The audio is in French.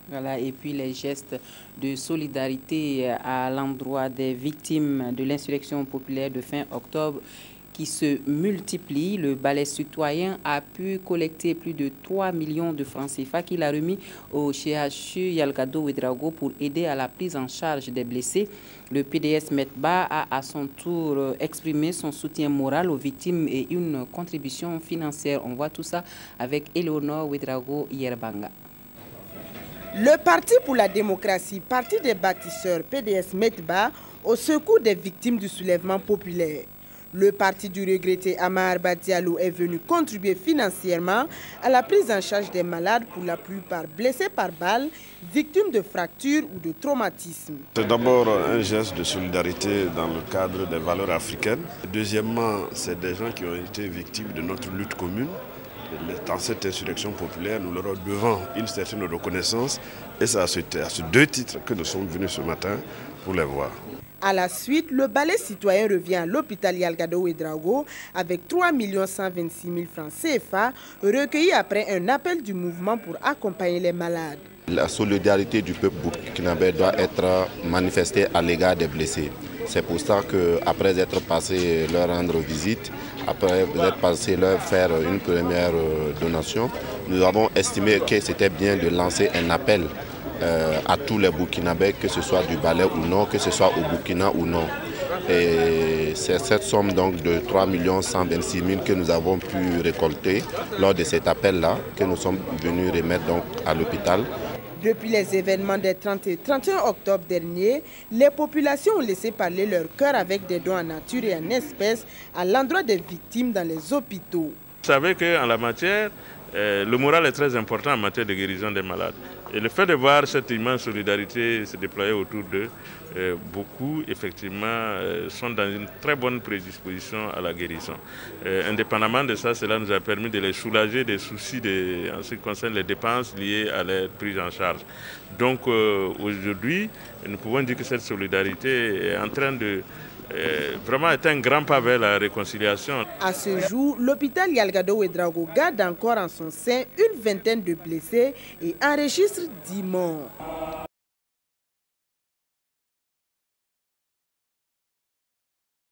Voilà, et puis les gestes de solidarité à l'endroit des victimes de l'insurrection populaire de fin octobre qui se multiplient. Le ballet citoyen a pu collecter plus de 3 millions de francs CFA qu'il a remis au CHU Yalgado Ouedraogo pour aider à la prise en charge des blessés. Le PDS Metba a à son tour exprimé son soutien moral aux victimes et une contribution financière. On voit tout ça avec Eleonore Ouedraogo Yerbanga. Le Parti pour la démocratie, parti des bâtisseurs PDS Metba, au secours des victimes du soulèvement populaire. Le parti du regretté Amar Badialou est venu contribuer financièrement à la prise en charge des malades, pour la plupart blessés par balle, victimes de fractures ou de traumatismes. C'est d'abord un geste de solidarité dans le cadre des valeurs africaines. Deuxièmement, c'est des gens qui ont été victimes de notre lutte commune. Dans cette insurrection populaire, nous leur devons une certaine reconnaissance et c'est à ces deux titres que nous sommes venus ce matin pour les voir. À la suite, le ballet citoyen revient à l'hôpital Yalgado Ouedraogo avec 3 126 000 francs CFA recueillis après un appel du mouvement pour accompagner les malades. La solidarité du peuple burkinabé doit être manifestée à l'égard des blessés. C'est pour ça qu'après être passé leur rendre visite, après être passé leur faire une première donation, nous avons estimé que c'était bien de lancer un appel à tous les Burkinabés, que ce soit du ballet ou non, que ce soit au Burkina ou non. Et c'est cette somme donc de 3 126 000 que nous avons pu récolter lors de cet appel-là, que nous sommes venus remettre donc à l'hôpital. Depuis les événements des 30 et 31 octobre dernier, les populations ont laissé parler leur cœur avec des dons en nature et en espèces à l'endroit des victimes dans les hôpitaux. Vous savez qu'en la matière, le moral est très important en matière de guérison des malades. Et le fait de voir cette immense solidarité se déployer autour d'eux, beaucoup effectivement sont dans une très bonne prédisposition à la guérison. Indépendamment de ça, cela nous a permis de les soulager des soucis en ce qui concerne les dépenses liées à leur prise en charge. Donc aujourd'hui, nous pouvons dire que cette solidarité est en train de vraiment est un grand pas vers la réconciliation. À ce jour, l'hôpital Yalgado Ouedraogo garde encore en son sein une vingtaine de blessés et enregistre 10 morts.